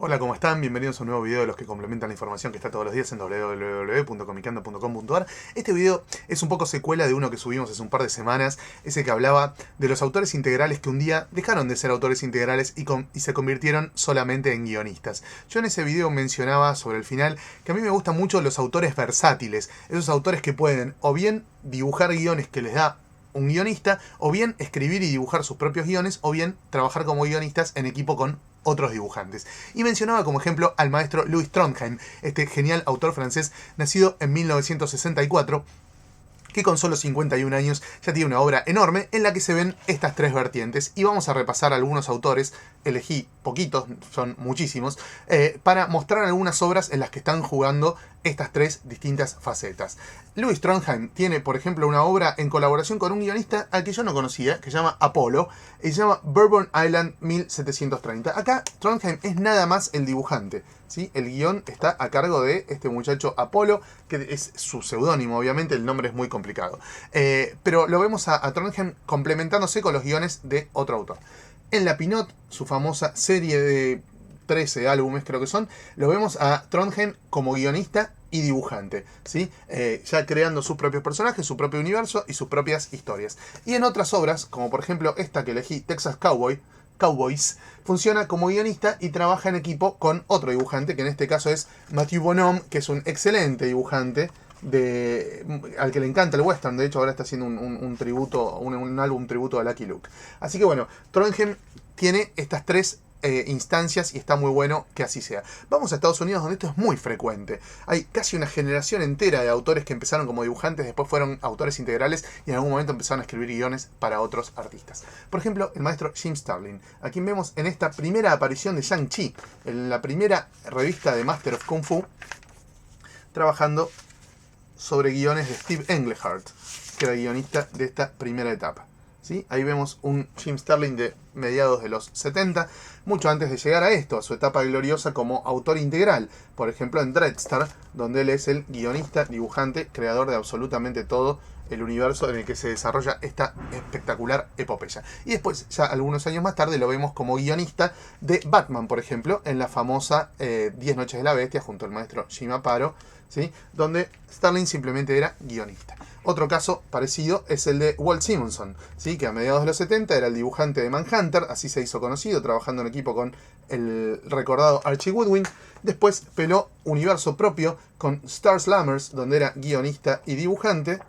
Hola, ¿cómo están? Bienvenidos a un nuevo video de los que complementan la información que está todos los días en www.comicando.com.ar. Este video es un poco secuela de uno que subimos hace un par de semanas, ese que hablaba de los autores integrales que un día dejaron de ser autores integrales y se convirtieron solamente en guionistas. Yo en ese video mencionaba sobre el final que a mí me gustan mucho los autores versátiles, esos autores que pueden o bien dibujar guiones que les da un guionista, o bien escribir y dibujar sus propios guiones, o bien trabajar como guionistas en equipo con otros dibujantes. Y mencionaba como ejemplo al maestro Louis Trondheim, este genial autor francés nacido en 1964, que con solo 51 años ya tiene una obra enorme en la que se ven estas tres vertientes. Y vamos a repasar algunos autores, elegí poquitos, son muchísimos, para mostrar algunas obras en las que están jugando estas tres distintas facetas. Louis Trondheim tiene, por ejemplo, una obra en colaboración con un guionista al que yo no conocía, que se llama Apollo, y se llama Bourbon Island 1730. Acá Trondheim es nada más el dibujante, ¿sí? El guión está a cargo de este muchacho Apollo, que es su seudónimo, obviamente, el nombre es muy complicado. Pero lo vemos a Trondheim complementándose con los guiones de otro autor. En La Pinot, su famosa serie de 13 álbumes creo que son, lo vemos a Trondheim como guionista y dibujante, ¿sí? Ya creando sus propios personajes, su propio universo y sus propias historias. Y en otras obras, como por ejemplo esta que elegí, Texas Cowboys, funciona como guionista y trabaja en equipo con otro dibujante, que en este caso es Matthew Bonhomme, que es un excelente dibujante al que le encanta el western. De hecho ahora está haciendo un tributo, un álbum tributo a Lucky Luke. Así que bueno, Trondheim tiene estas tres instancias y está muy bueno que así sea. Vamos a Estados Unidos, donde esto es muy frecuente. Hay casi una generación entera de autores que empezaron como dibujantes, después fueron autores integrales y en algún momento empezaron a escribir guiones para otros artistas. Por ejemplo, el maestro Jim Starlin, a quien vemos en esta primera aparición de Shang-Chi, en la primera revista de Master of Kung Fu, trabajando sobre guiones de Steve Englehart, que era guionista de esta primera etapa. ¿Sí? Ahí vemos un Jim Starlin de mediados de los 70, mucho antes de llegar a esto, a su etapa gloriosa como autor integral. Por ejemplo, en Dreadstar, donde él es el guionista, dibujante, creador de absolutamente todo el universo en el que se desarrolla esta espectacular epopeya. Y después, ya algunos años más tarde, lo vemos como guionista de Batman, por ejemplo, en la famosa 10 Noches de la Bestia, junto al maestro Jim Aparo, ¿sí? Donde Starlin simplemente era guionista. Otro caso parecido es el de Walt Simonson, ¿sí? Que a mediados de los 70 era el dibujante de Manhunter, así se hizo conocido, trabajando en equipo con el recordado Archie Goodwin. Después peló universo propio con Star Slammers, donde era guionista y dibujante.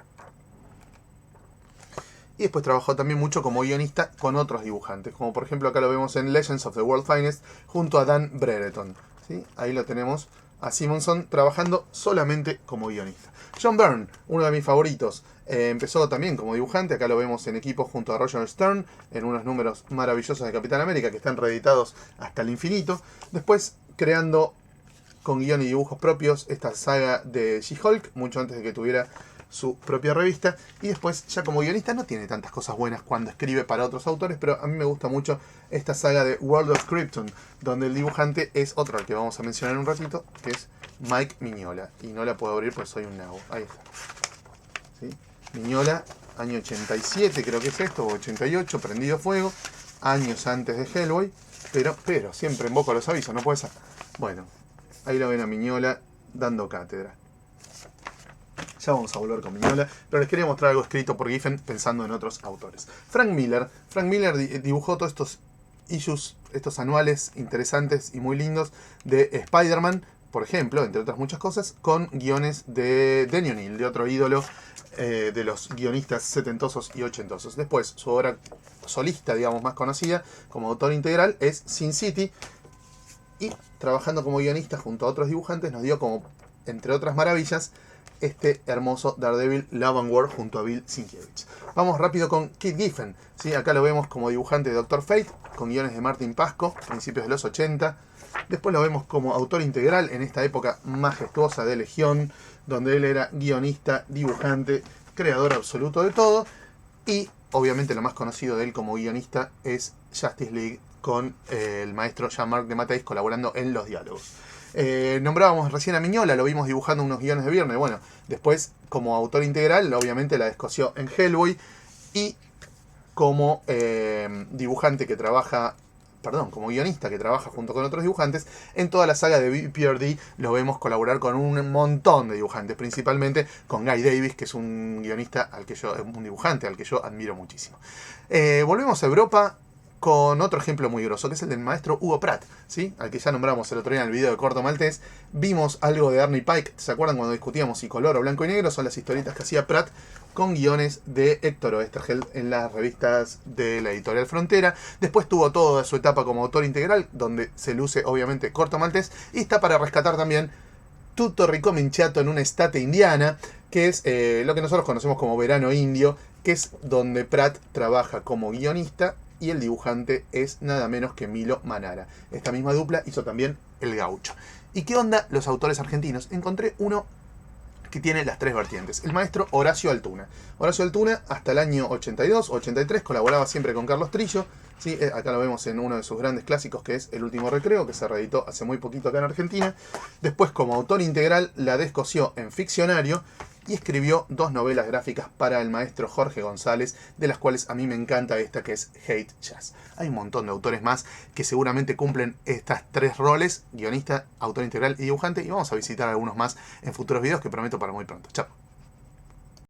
Y después trabajó también mucho como guionista con otros dibujantes, como por ejemplo acá lo vemos en Legends of the World Finest junto a Dan Brereton, ¿sí? Ahí lo tenemos a Simonson trabajando solamente como guionista. John Byrne, uno de mis favoritos, empezó también como dibujante. Acá lo vemos en equipo junto a Roger Stern en unos números maravillosos de Capitán América que están reeditados hasta el infinito. Después creando con guión y dibujos propios esta saga de She-Hulk, mucho antes de que tuviera su propia revista. Y después ya como guionista no tiene tantas cosas buenas cuando escribe para otros autores, pero a mí me gusta mucho esta saga de World of Krypton, donde el dibujante es otro al que vamos a mencionar en un ratito, que es Mike Mignola. Y no la puedo abrir porque soy un nabo. Ahí está, ¿sí? Mignola, año 87 creo que es esto, o 88, prendido fuego, años antes de Hellboy, pero siempre invoco los avisos, no puede ser. Bueno, ahí lo ven a Mignola dando cátedra. Ya vamos a volver con Mignola, pero les quería mostrar algo escrito por Giffen pensando en otros autores. Frank Miller dibujó todos estos issues, estos anuales interesantes y muy lindos de Spider-Man, por ejemplo, entre otras muchas cosas, con guiones de Denny O'Neil, de otro ídolo de los guionistas setentosos y ochentosos. Después, su obra solista, digamos, más conocida como autor integral es Sin City, y trabajando como guionista junto a otros dibujantes nos dio como, entre otras maravillas, este hermoso Daredevil Love and War junto a Bill Sienkiewicz. Vamos rápido con Keith Giffen, ¿sí? Acá lo vemos como dibujante de Doctor Fate, con guiones de Martin Pasco, principios de los 80. Después lo vemos como autor integral en esta época majestuosa de Legión, donde él era guionista, dibujante, creador absoluto de todo. Y obviamente lo más conocido de él como guionista es Justice League, con el maestro Jean-Marc Dematteis colaborando en los diálogos. Nombrábamos recién a Mignola, lo vimos dibujando unos guiones de viernes. Bueno, después como autor integral, obviamente la descosió en Hellboy, y como dibujante que trabaja como guionista que trabaja junto con otros dibujantes. En toda la saga de BPRD lo vemos colaborar con un montón de dibujantes, principalmente con Guy Davis, que es un dibujante al que yo admiro muchísimo. Volvemos a Europa con otro ejemplo muy grosso, que es el del maestro Hugo Pratt, ¿sí? Al que ya nombramos el otro día en el video de Corto Maltés. Vimos algo de Ernie Pike, ¿se acuerdan cuando discutíamos si color o blanco y negro? Son las historietas que hacía Pratt con guiones de Héctor Oesterheld en las revistas de la editorial Frontera. Después tuvo toda su etapa como autor integral, donde se luce obviamente Corto Maltés, y está para rescatar también Tutto ricominciato en una estate indiana, que es lo que nosotros conocemos como Verano Indio, que es donde Pratt trabaja como guionista y el dibujante es nada menos que Milo Manara. Esta misma dupla hizo también El Gaucho. ¿Y qué onda los autores argentinos? Encontré uno que tiene las tres vertientes. El maestro Horacio Altuna. Horacio Altuna hasta el año 82 o 83 colaboraba siempre con Carlos Trillo. ¿Sí? Acá lo vemos en uno de sus grandes clásicos, que es El Último Recreo, que se reeditó hace muy poquito acá en Argentina. Después, como autor integral, la descosió en Ficcionario y escribió 2 novelas gráficas para el maestro Jorge González, de las cuales a mí me encanta esta, que es Hate Jazz. Hay un montón de autores más que seguramente cumplen estas 3 roles: guionista, autor integral y dibujante, y vamos a visitar algunos más en futuros videos que prometo para muy pronto. Chao.